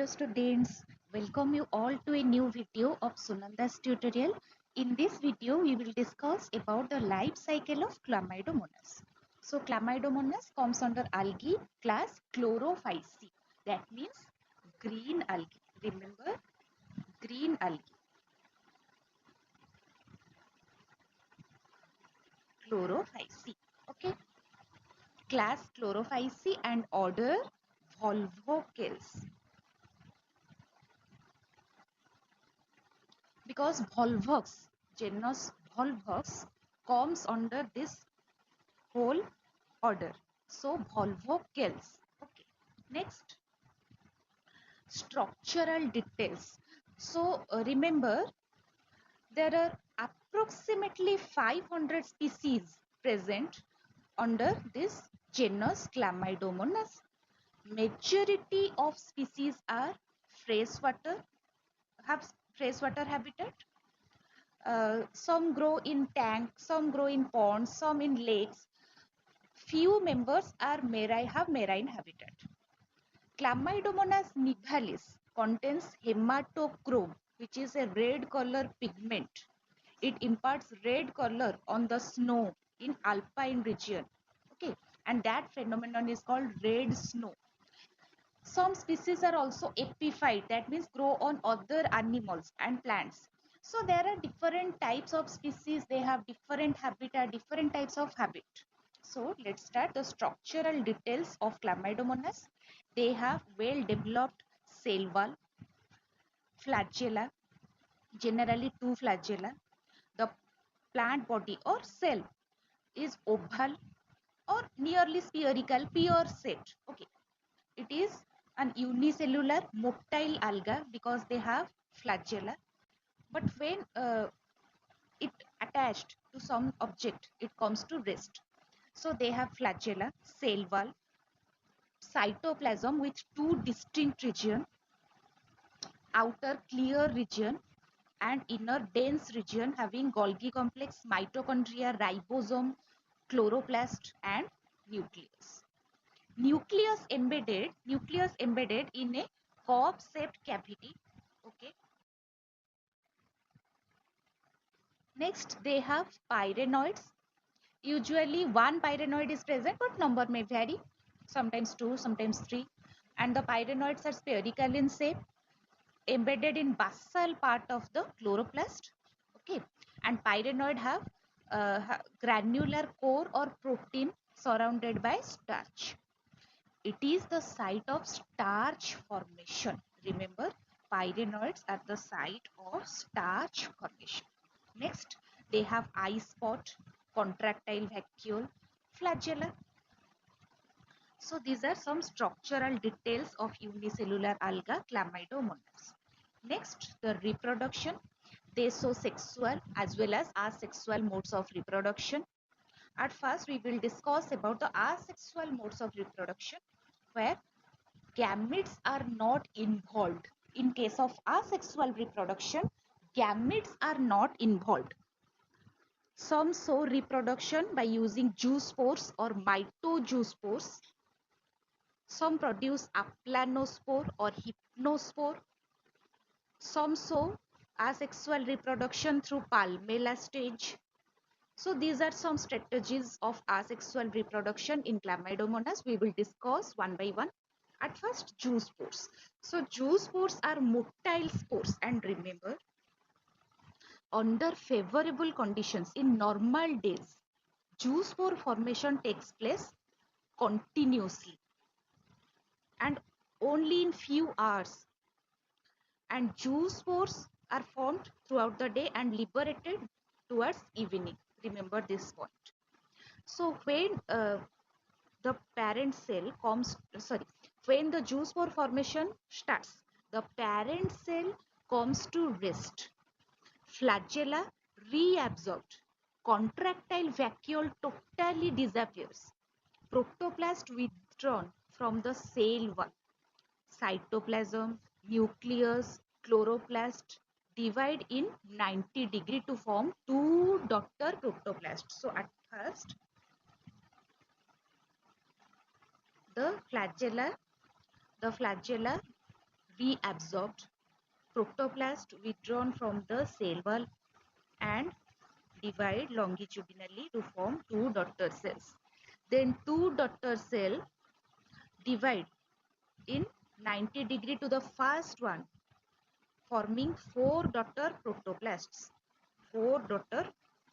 Hello students, welcome you all to a new video of Sunanda's tutorial. In this video, we will discuss about the life cycle of Chlamydomonas. So Chlamydomonas comes under algae class Chlorophyceae. That means green algae. Remember, green algae, Chlorophyceae. Okay, class Chlorophyceae and order Volvocales. Because Volvox, genus Volvox comes under this whole order. So Volvocales. Okay. Next, structural details. So remember, there are approximately 500 species present under this genus Chlamydomonas. Majority of species are freshwater, have freshwater habitat. Some grow in tanks, some grow in ponds, some in lakes. Few members are have marine habitat. Chlamydomonas nivalis contains hematochrome, which is a red color pigment. It imparts red color on the snow in alpine region. Okay, and that phenomenon is called red snow. Some species are also epiphyte, that means grow on other animals and plants. So there are different types of species, they have different habitat, different types of habit. So let's start the structural details of Chlamydomonas. They have well developed cell wall, flagella, generally two flagella. The plant body or cell is oval or nearly spherical, pure set. Okay, it is an unicellular motile alga because they have flagella. But when it attached to some object, it comes to rest. So they have flagella, cell wall, cytoplasm with two distinct regions, outer clear region and inner dense region having Golgi complex, mitochondria, ribosome, chloroplast and nucleus. Nucleus embedded in a cup shaped cavity. Okay. Next, they have pyrenoids. Usually one pyrenoid is present, but number may vary. Sometimes two, sometimes three. And the pyrenoids are spherical in shape, embedded in basal part of the chloroplast. Okay. And pyrenoid have granular core or protein surrounded by starch. It is the site of starch formation. Remember, pyrenoids are the site of starch formation. Next, they have eye spot, contractile vacuole, flagella. So these are some structural details of unicellular alga Chlamydomonas. Next, the reproduction. They show sexual as well as asexual modes of reproduction. At first, we will discuss about the asexual modes of reproduction, where gametes are not involved. In case of asexual reproduction, gametes are not involved. Some show reproduction by using zoospores or mitozoospores. Some produce aplanospore or hypnospore. Some show asexual reproduction through palmella stage. So these are some strategies of asexual reproduction in Chlamydomonas. We will discuss one by one. At first, zoospores. So zoospores are motile spores, and remember, under favorable conditions in normal days, zoospore formation takes place continuously and only in few hours, and zoospores are formed throughout the day and liberated towards evening. Remember this point. So when the parent cell comes, when the zoospore formation starts, the parent cell comes to rest. Flagella reabsorbed. Contractile vacuole totally disappears. Protoplast withdrawn from the cell wall. Cytoplasm, nucleus, chloroplast divide in 90 degrees to form two daughter protoplasts. So at first, the flagella reabsorbed, protoplast withdrawn from the cell wall and divide longitudinally to form two daughter cells. Then two daughter cell divide in 90 degree to the first one, forming four daughter protoplasts. Four daughter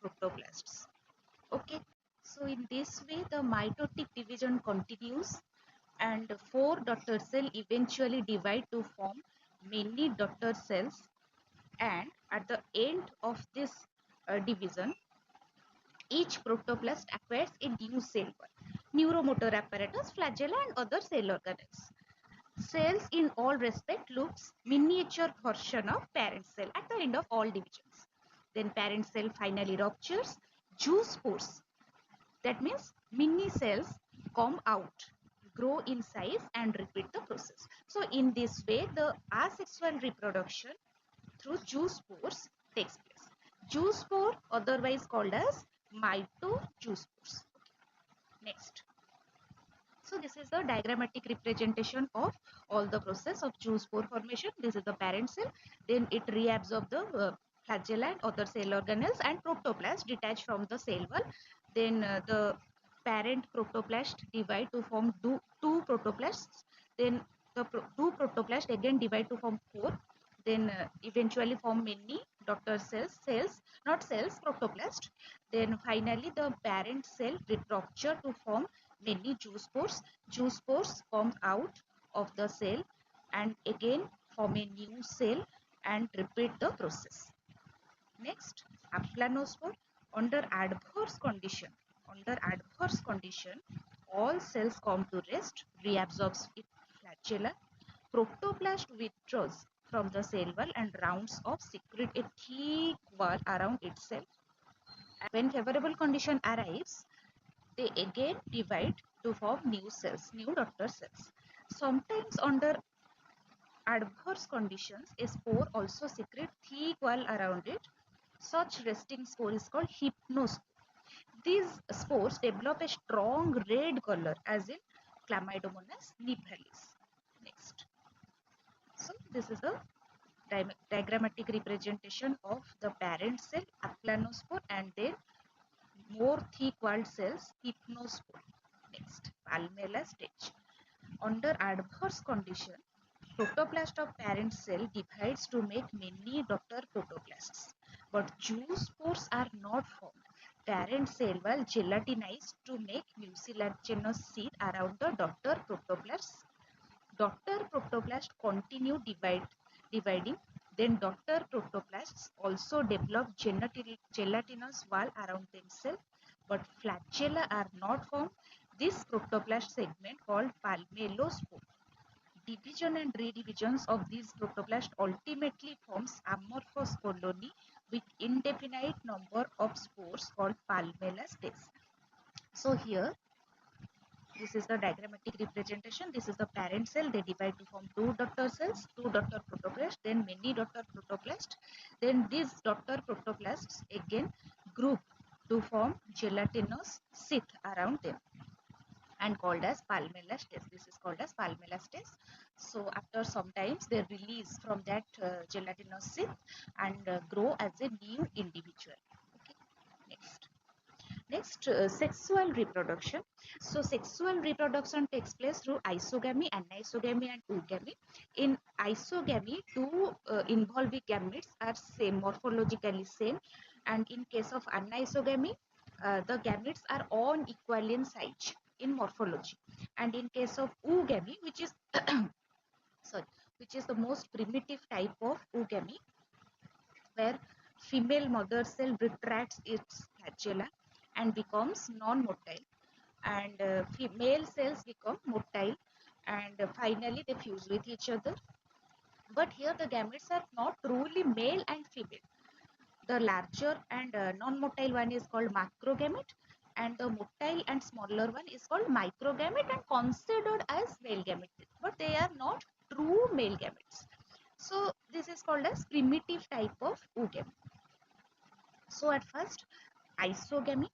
protoplasts. Okay. So in this way, the mitotic division continues and four daughter cells eventually divide to form many daughter cells, and at the end of this division, each protoplast acquires a new cell wall, neuromotor apparatus, flagella and other cell organelles. Cells in all respect looks miniature version of parent cell at the end of all divisions. Then parent cell finally ruptures, zoospores, that means mini cells, come out, grow in size and repeat the process. So in this way, the asexual reproduction through zoospores takes place. Zoospore, otherwise called as mitozoospores. Next. So this is the diagrammatic representation of all the process of zoospore formation. This is the parent cell. Then it reabsorbs the flagella and other cell organelles and protoplast detached from the cell wall. Then the parent protoplast divide to form two protoplasts. Then the two protoplasts again divide to form four. Then eventually form many daughter cells, not cells, protoplast. Then finally the parent cell rupture to form many zoospores. Zoospores come out of the cell and again form a new cell and repeat the process. Next, aplanospore. Under adverse condition, all cells come to rest, reabsorbs its flagella. Protoplast withdraws from the cell wall and rounds off secrete a thick wall around itself. When favorable condition arrives, they again divide to form new cells, new daughter cells. Sometimes under adverse conditions, a spore also secretes thick wall around it. Such resting spore is called hypnospore. These spores develop a strong red color as in Chlamydomonas nipalis. Next. So this is the diagrammatic representation of the parent cell, aplanospore, and then more thick-walled cells, hypnospore. Next, palmella stage. Under adverse condition, protoplast of parent cell divides to make many daughter protoplasts, but zoospores are not formed. Parent cell will gelatinize to make mucilaginous sheath around the daughter protoplasts. Daughter protoplasts continue dividing. Then daughter protoplasts also develop gelatinous wall around themselves, but flagella are not formed. This protoplast segment called palmellospore. Division and redivisions of these protoplasts ultimately forms amorphous colony with indefinite number of spores called palmella states. So here, this is the diagrammatic representation. This is the parent cell. They divide to form two daughter cells, two daughter protoplasts, then many daughter protoplasts. Then these daughter protoplasts again group to form gelatinous sheath around them and called as palmella stage. This is called as palmella stage. So after some times they release from that gelatinous sheath and grow as a new individual. Okay. Next, sexual reproduction. So sexual reproduction takes place through isogamy, anisogamy and oogamy. In isogamy, two involving gametes are same, morphologically same, and in case of anisogamy, the gametes are unequal in size in morphology. And in case of oogamy, which is which is the most primitive type of oogamy, where female mother cell retracts its flagella and becomes non-motile, and male cells become motile, and finally they fuse with each other. But here the gametes are not truly male and female. The larger and non-motile one is called macrogamete, and the motile and smaller one is called microgamete and considered as male gamete, but they are not true male gametes. So this is called as primitive type of oogamy. So at first, isogamy.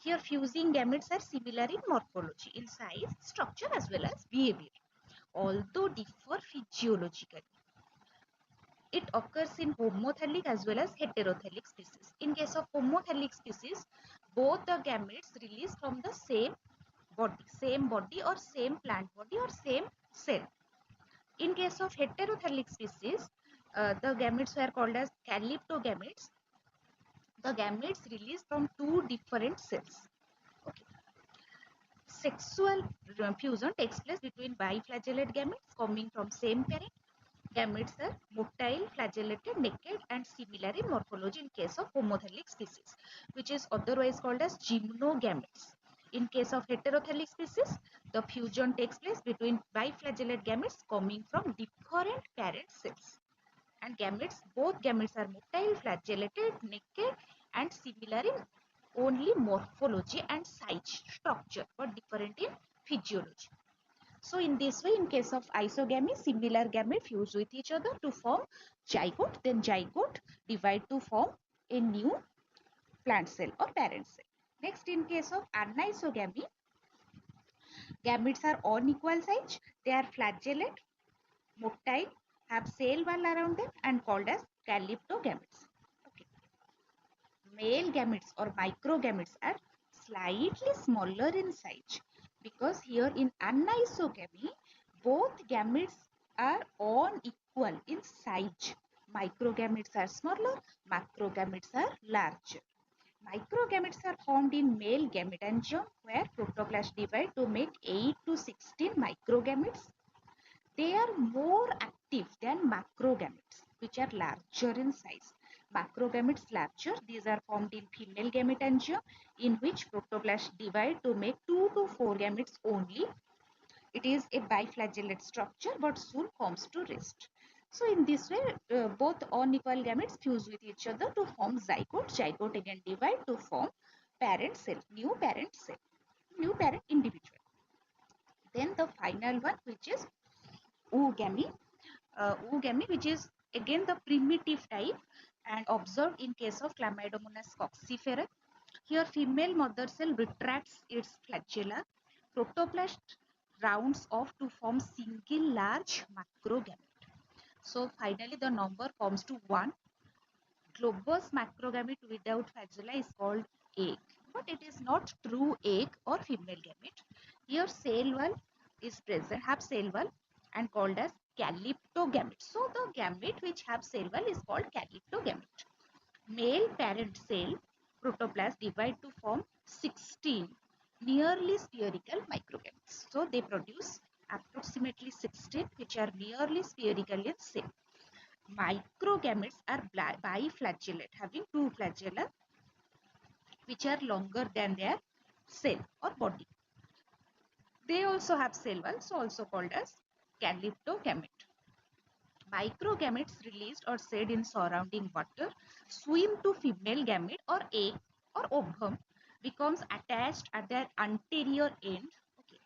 Here fusing gametes are similar in morphology, in size, structure as well as behavior. although differ physiologically. It occurs in homothallic as well as heterothallic species. In case of homothallic species, both the gametes release from the same body or same plant body or same cell. In case of heterothallic species, the gametes were called as calyptogametes. The gametes release from two different cells. Okay. Sexual fusion takes place between biflagellate gametes coming from same parent. Gametes are motile, flagellated, naked and similar in morphology in case of homothallic species, which is otherwise called as gymnogametes. In case of heterothallic species, the fusion takes place between biflagellate gametes coming from different parent cells. And both gametes are motile, flagellated, naked and similar in only morphology and size structure, but different in physiology. So in this way, in case of isogamy, similar gametes fuse with each other to form zygote, then zygote divide to form a new plant cell or parent cell. Next, in case of anisogamy, gametes are unequal size, they are flagellate, motile, have cell wall around them and called as calyptogametes. Okay. Male gametes or microgametes are slightly smaller in size because here in anisogamy, both gametes are unequal in size. Microgametes are smaller, macrogametes are larger. Microgametes are formed in male gametangium where protoplast divide to make 8 to 16 microgametes. They are more active than macrogametes, which are larger in size. Macrogametes larger, these are formed in female gametangium, in which protoplasts divide to make 2 to 4 gametes only. It is a biflagellate structure, but soon comes to rest. So in this way, both unequal gametes fuse with each other to form zygote. Zygote again divide to form parent cell, new parent individual. Then the final one, which is oogamy. Oogamy, which is again the primitive type and observed in case of Chlamydomonas coccifera. Here, female mother cell retracts its flagella. Protoplast rounds off to form single large macrogamete. So finally, the number comes to 1. Globose macrogamete without flagella is called egg, but it is not true egg or female gamete. Here, cell wall is present, have cell wall and called as calyptogamete. So the gamete which have cell wall is called calyptogamete. Male parent cell protoplast divide to form 16 nearly spherical microgametes. So they produce approximately 16 which are nearly spherical in shape. Microgametes are biflagellate, having two flagella which are longer than their cell or body. They also have cell wall, so also called as calyptogamete. Microgametes released or shed in surrounding water swim to female gamete or egg or ovum, becomes attached at their anterior end. Okay.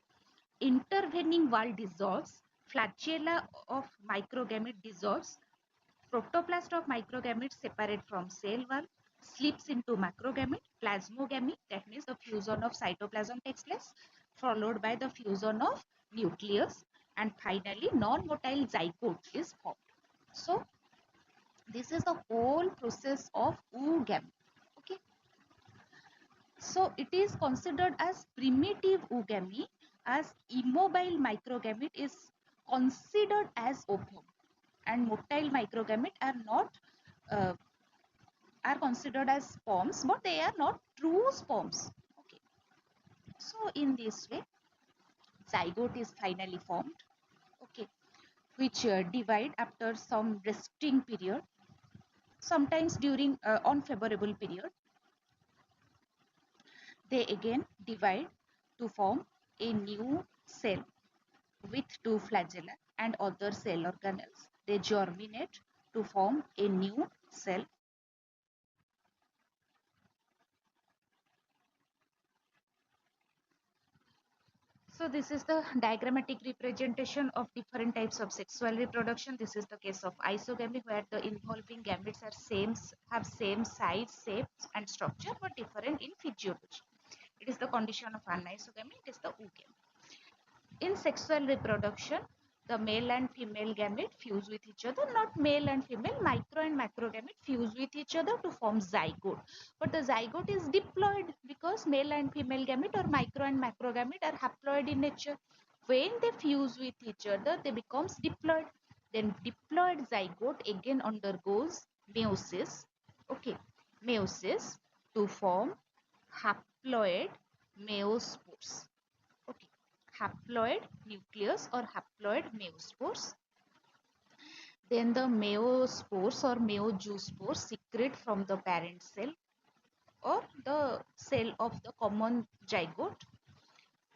Intervening wall dissolves, flagella of microgamete dissolves, protoplast of microgamete separate from cell wall, slips into macrogamete, plasmogamy, that means the fusion of cytoplasm takes place, followed by the fusion of nucleus, and finally non-motile zygote is formed. So this is the whole process of oogamy. Okay. So it is considered as primitive oogamy as immobile microgamete is considered as ovum and motile microgamete are not uh, are considered as sperms, but they are not true sperms. Okay. So in this way, zygote is finally formed. Okay, which divide after some resting period, sometimes during unfavorable period. They again divide to form a new cell with two flagella and other cell organelles. They germinate to form a new cell. So this is the diagrammatic representation of different types of sexual reproduction. This is the case of isogamy where the involving gametes have same size, shape and structure but different in physiology. It is the condition of anisogamy, it is the oogamy. In sexual reproduction, The male and female gamete fuse with each other, not male and female, micro and macro gamete fuse with each other to form zygote. But the zygote is diploid because male and female gamete or micro and macro gamete are haploid in nature. When they fuse with each other, they becomes diploid. Then diploid zygote again undergoes meiosis. Okay, meiosis to form haploid meiospores. Okay, haploid nucleus or haploid meiospores. Then the meiospores or meiospores secrete from the parent cell or the cell of the common zygote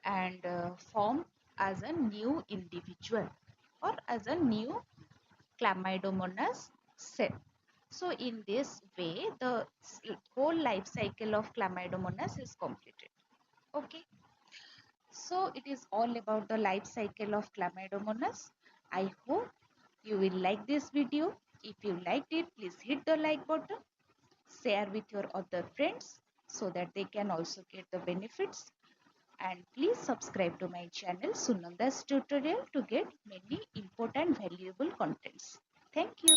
and form as a new individual or as a new Chlamydomonas Sp. So in this way, the whole life cycle of Chlamydomonas is completed. Okay. So it is all about the life cycle of Chlamydomonas. I hope you will like this video. If you liked it, please hit the like button, share with your other friends so that they can also get the benefits. And please subscribe to my channel Sunanda's tutorial to get many important valuable contents. Thank you.